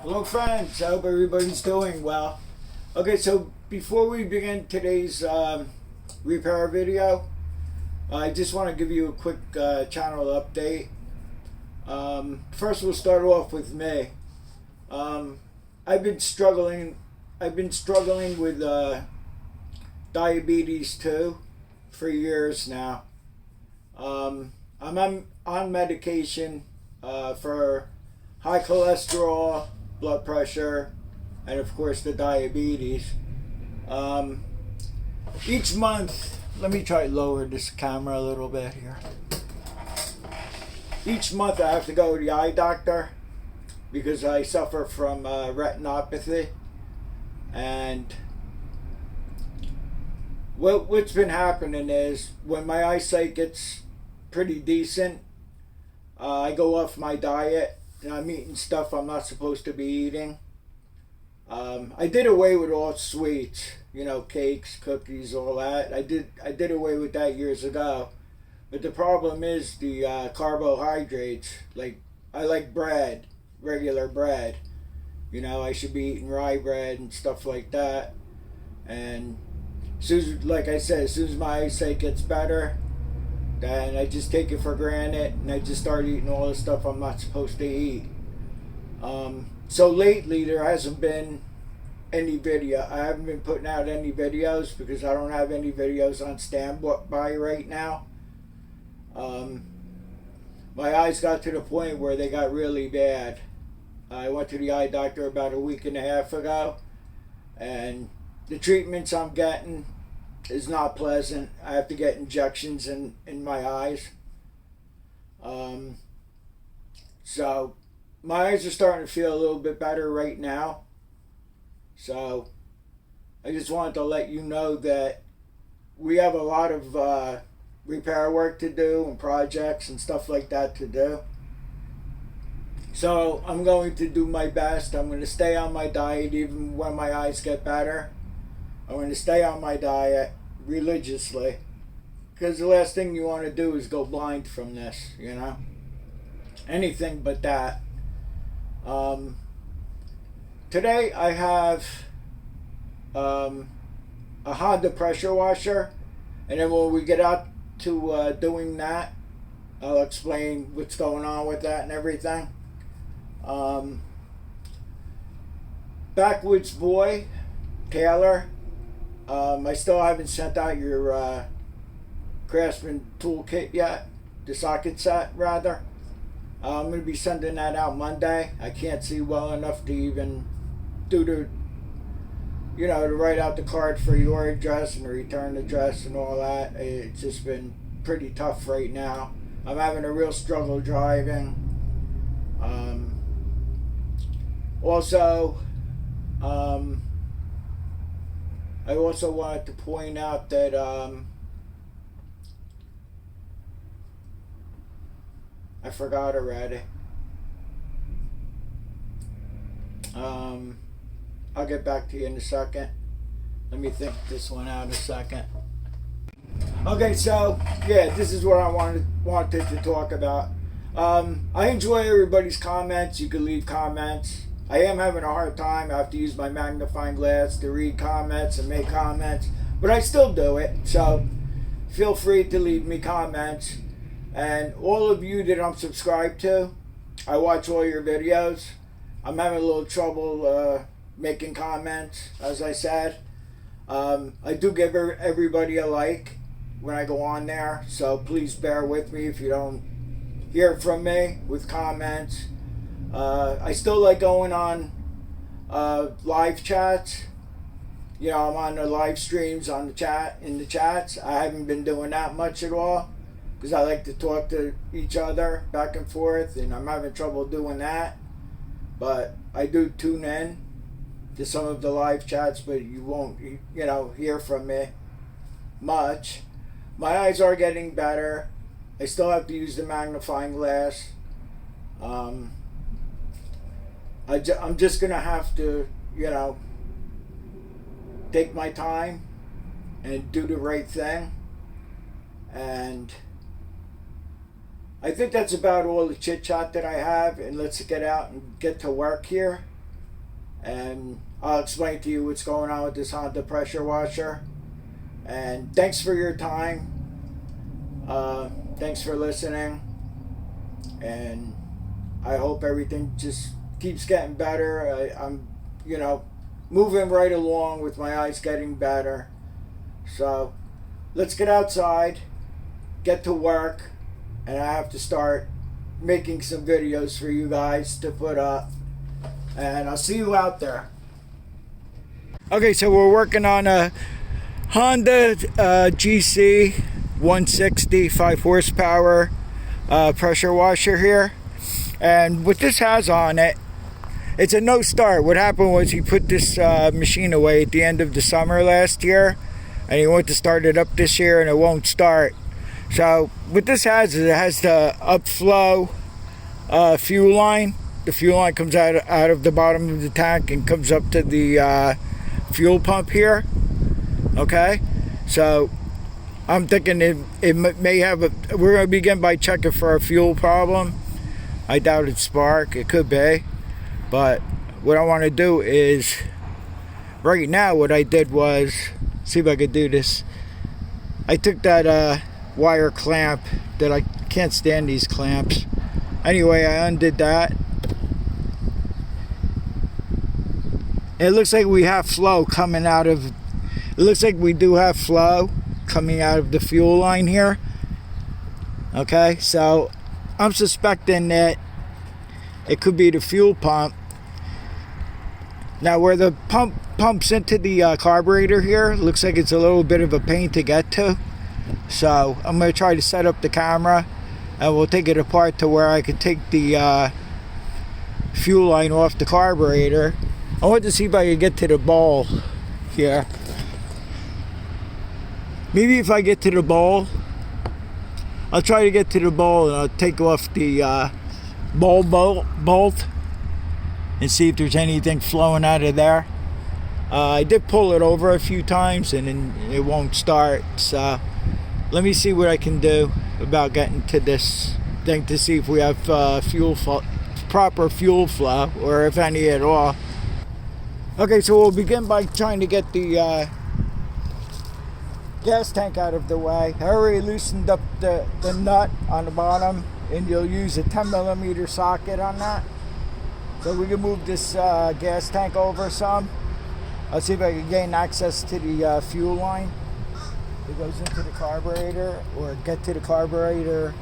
Hello friends, I hope everybody's doing well. Okay, so before we begin today's repair video, I just want to give you a quick channel update. First we'll start off with me. I've been struggling with diabetes too for years now. I'm on medication for high cholesterol, blood pressure, and of course the diabetes. Each month, let me try to lower this camera a little bit here. Each month I have to go to the eye doctor because I suffer from retinopathy. And what's been happening is when my eyesight gets pretty decent, I go off my diet and I'm eating stuff I'm not supposed to be eating. I did away with all sweets, cakes, cookies, all that. I did away with that years ago. But the problem is the carbohydrates. Like, I like bread, regular bread. I should be eating rye bread and stuff like that. And like I said, as soon as my eyesight gets better, then I just take it for granted and I just start eating all the stuff I'm not supposed to eat. So lately there hasn't been any video. I haven't been putting out any videos because I don't have any videos on standby right now. My eyes got to the point where they got really bad. I went to the eye doctor about a week and a half ago, and the treatments I'm getting is not pleasant. I have to get injections in my eyes. So my eyes are starting to feel a little bit better right now. So I just wanted to let you know that we have a lot of repair work to do and projects and stuff like that to do. So I'm going to do my best. I'm going to stay on my diet even when my eyes get better. I'm going to stay on my diet religiously, because the last thing you want to do is go blind from this, anything but that. Today I have a Honda pressure washer, and then when we get out to doing that, I'll explain what's going on with that and everything. Backwoods boy Taylor, I still haven't sent out your Craftsman toolkit yet, the socket set rather. I'm going to be sending that out Monday. I can't see well enough to even do to write out the card for your address and the return address and all that. It's just been pretty tough right now. I'm having a real struggle driving. Also, I also wanted to point out that I forgot already. I'll get back to you in a second. Let me think this one out a second. Okay, so yeah, this is what I wanted to talk about. I enjoy everybody's comments. You can leave comments. I am having a hard time. I have to use my magnifying glass to read comments and make comments, but I still do it. So feel free to leave me comments. And all of you that I'm subscribed to, I watch all your videos. I'm having a little trouble making comments, as I said. I do give everybody a like when I go on there, so please bear with me if you don't hear from me with comments. I still like going on live chats. I'm on the live streams in the chats. I haven't been doing that much at all because I like to talk to each other back and forth, and I'm having trouble doing that. But I do tune in to some of the live chats, but you won't, hear from me much. My eyes are getting better. I still have to use the magnifying glass. I'm just gonna have to, take my time and do the right thing. And I think that's about all the chit chat that I have, and let's get out and get to work here. and I'll explain to you what's going on with this Honda pressure washer. And thanks for your time. Thanks for listening, and I hope everything just keeps getting better. I'm, moving right along with my eyes getting better. So let's get outside, get to work, and I have to start making some videos for you guys to put up, and I'll see you out there. Okay, so we're working on a Honda GC160 5 horsepower pressure washer here, and what this has on it, it's a no start. What happened was he put this machine away at the end of the summer last year, and he went to start it up this year and it won't start. So what this has is it has the upflow fuel line. The fuel line comes out of the bottom of the tank and comes up to the fuel pump here. Okay, so I'm thinking it may have we're going to begin by checking for a fuel problem. I doubt it's spark. It could be. But what I want to do is, right now what I did was, see if I could do this. I took that wire clamp that I can't stand these clamps. Anyway, I undid that. It looks like we have flow coming out of, it looks like we do have flow coming out of the fuel line here. Okay, so I'm suspecting that it could be the fuel pump. Now where the pump pumps into the carburetor here, looks like it's a little bit of a pain to get to. So I'm going to try to set up the camera and we'll take it apart to where I can take the fuel line off the carburetor. I want to see if I can get to the ball here. Maybe if I get to the ball, I'll try to get to the ball and I'll take off the ball bolt and see if there's anything flowing out of there. I did pull it over a few times and then it won't start. So let me see what I can do about getting to this thing to see if we have proper fuel flow, or if any at all. Okay, so we'll begin by trying to get the gas tank out of the way. I already loosened up the nut on the bottom, and you'll use a 10mm socket on that. So we can move this gas tank over some. I'll see if I can gain access to the fuel line that goes into the carburetor, or get to the carburetor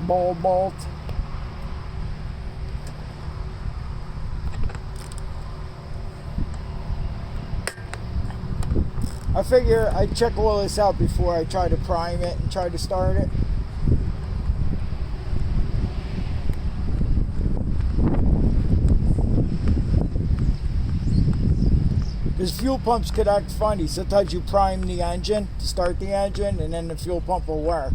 ball bolt. I figure I'd check all this out before I try to prime it and try to start it. Because fuel pumps could act funny. Sometimes you prime the engine to start the engine and then the fuel pump will work.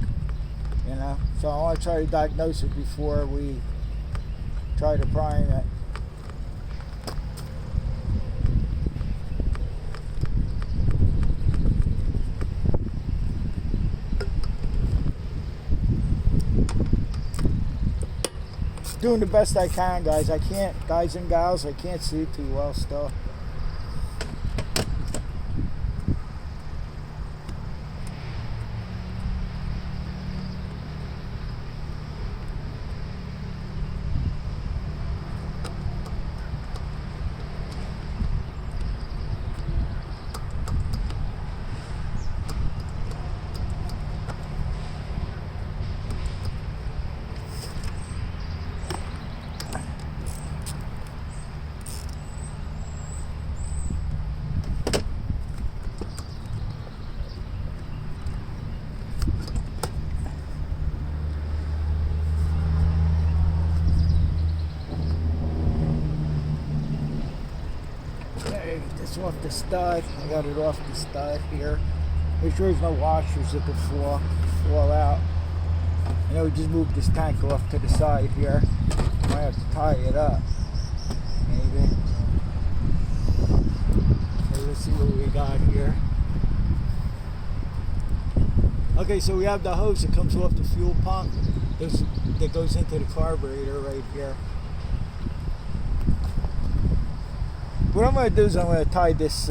So I want to try to diagnose it before we try to prime it. Doing the best I can, guys. Guys and gals, I can't see too well still. This off the stud. I got it off the stud here. Make sure there's no washers that could fall out. I know we just moved this tank off to the side here. Might have to tie it up. Maybe. Okay, let's see what we got here. Okay, so we have the hose that comes off the fuel pump that goes into the carburetor right here. what I'm going to do is I'm going to tie this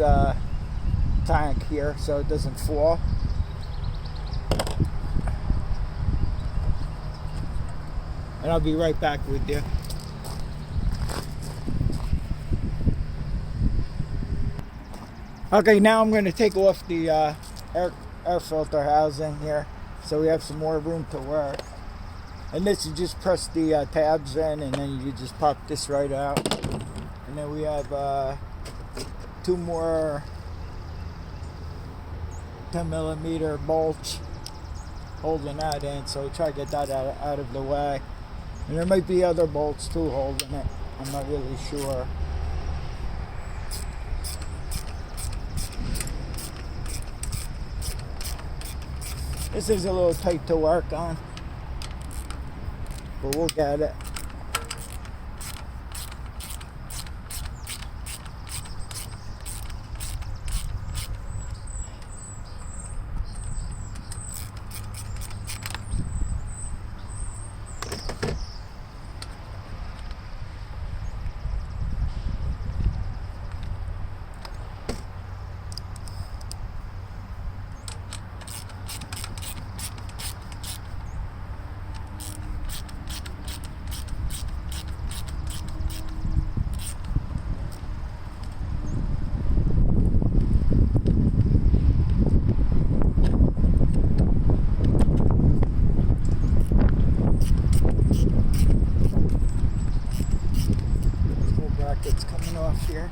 tank here so it doesn't fall. And I'll be right back with you. Okay, now I'm going to take off the air filter housing here so we have some more room to work. And this, you just press the tabs in and then you just pop this right out. And then we have 2 more 10mm bolts holding that in, so try to get that out of the way. And there might be other bolts too holding it, I'm not really sure. This is a little tight to work on, but we'll get it. Brackets coming off here.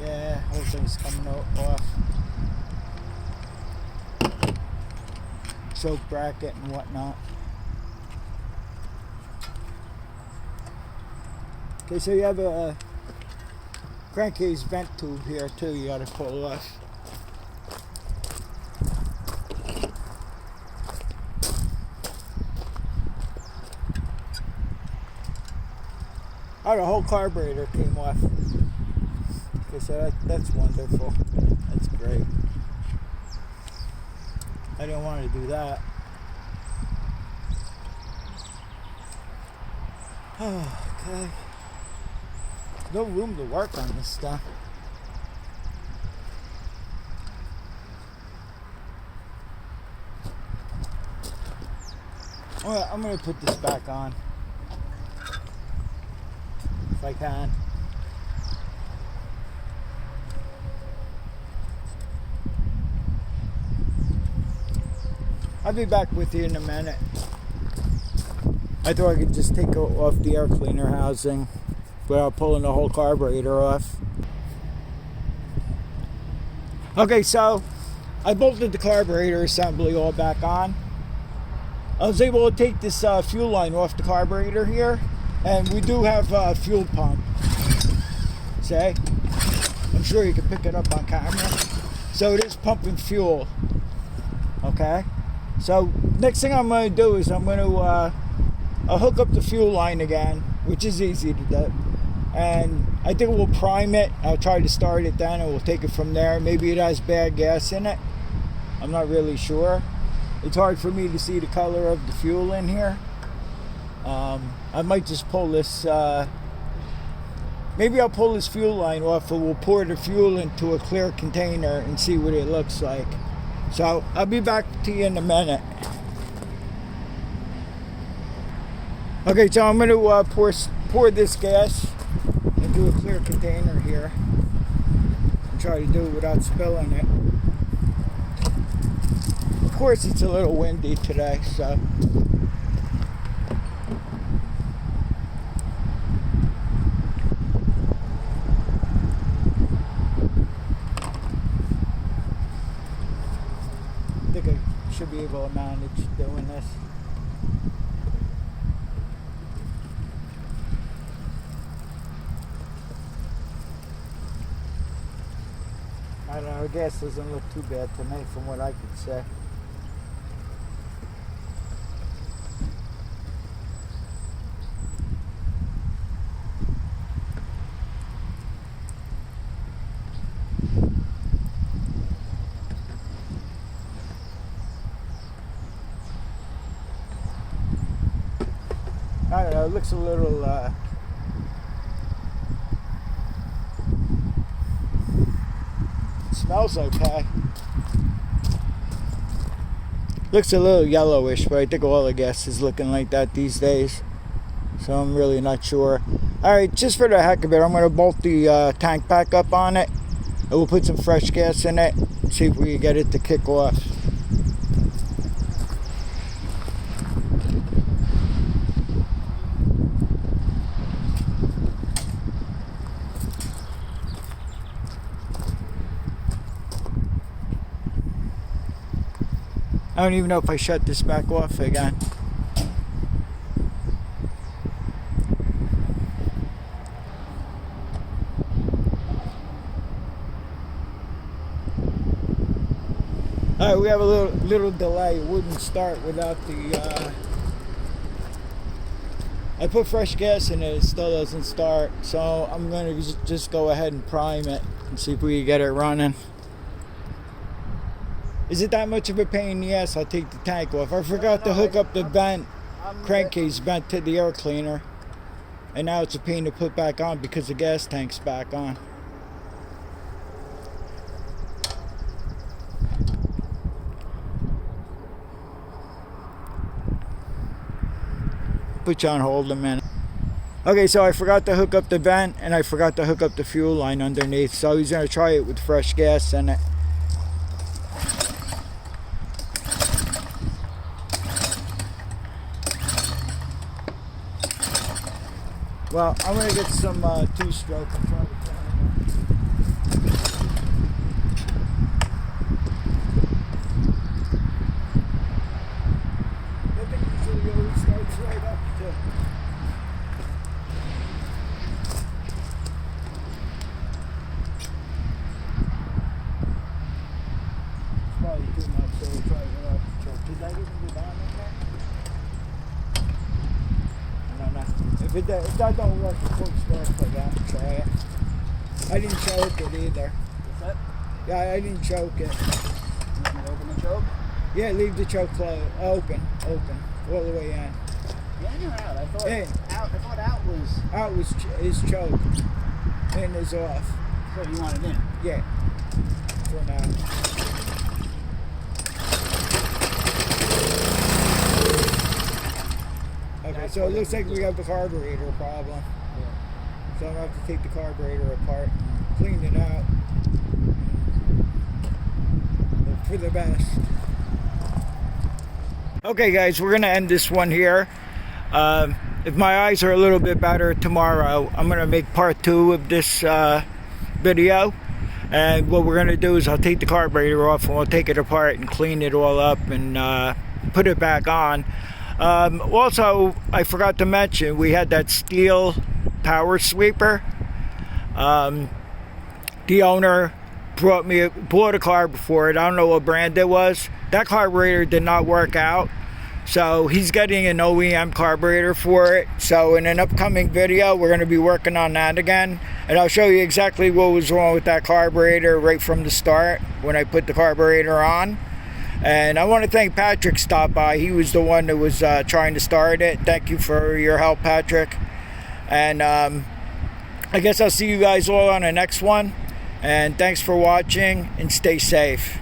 Yeah, whole thing's coming off. Choke bracket and whatnot. Okay, so you have a crankcase vent tube here too, you gotta pull off. Oh, the whole carburetor came off. Okay, so that's wonderful. That's great. I didn't want to do that. Okay. No room to work on this stuff. Alright, I'm going to put this back on. If I can. I'll be back with you in a minute. I thought I could just take off the air cleaner housing without pulling the whole carburetor off. Okay, so I bolted the carburetor assembly all back on. I was able to take this fuel line off the carburetor here. And we do have a fuel pump. See? I'm sure you can pick it up on camera. So it is pumping fuel. Okay? So next thing I'm going to do is I'm going to I'll hook up the fuel line again, which is easy to do. And I think we'll prime it. I'll try to start it then and we'll take it from there. Maybe it has bad gas in it. I'm not really sure. It's hard for me to see the color of the fuel in here. I might just pull this, maybe I'll pull this fuel line off and we'll pour the fuel into a clear container and see what it looks like. So I'll be back to you in a minute. Okay, so I'm going to pour this gas into a clear container here and try to do it without spilling it. Of course, it's a little windy today, so. I think I should be able to manage doing this. I don't know, gas doesn't look too bad to me from what I could say. I don't know, it looks a little it smells okay. Looks a little yellowish, but I think all the gas is looking like that these days, so I'm really not sure. Alright, just for the heck of it, I'm going to bolt the tank back up on it, and we'll put some fresh gas in it, see if we can get it to kick off. I don't even know if I shut this back off again. Alright, we have a little delay. It wouldn't start without the I put fresh gas in it, it still doesn't start, so I'm going to just go ahead and prime it and see if we can get it running. Is it that much of a pain in the ass? I'll take the tank off. I forgot to hook up the vent, crankcase vent to the air cleaner, and now it's a pain to put back on because the gas tank's back on. Put you on hold a minute. Okay, so I forgot to hook up the vent and I forgot to hook up the fuel line underneath, so he's going to try it with fresh gas in it. Well, I'm going to get some two-stroke in front of the that thing usually always starts right up too. It's probably too much, so we'll try it off the truck. Did that even go down in there? If that don't work, the full start for that. Try it. I didn't choke it either. What's that? Yeah, I didn't choke it. Did you open the choke? Yeah, leave the choke closed, open, all the way in. Yeah, you're out. I thought Yeah. out was Is choked. In is off. so you want it in. Yeah. For now. Okay, so it looks like we have the carburetor problem. Yeah. So I'm going to have to take the carburetor apart, clean it out. Hope for the best. Okay guys, we're going to end this one here. If my eyes are a little bit better tomorrow, I'm going to make part 2 of this video. And what we're going to do is I'll take the carburetor off and we'll take it apart and clean it all up and put it back on. Also, I forgot to mention, we had that steel power sweeper. The owner bought a carb for it. I don't know what brand it was. That carburetor did not work out, so he's getting an OEM carburetor for it. So in an upcoming video, we're going to be working on that again, and I'll show you exactly what was wrong with that carburetor right from the start when I put the carburetor on. And I want to thank Patrick stopped by. He was the one that was trying to start it. Thank you for your help, Patrick. And I guess I'll see you guys all on the next one. And thanks for watching, and stay safe.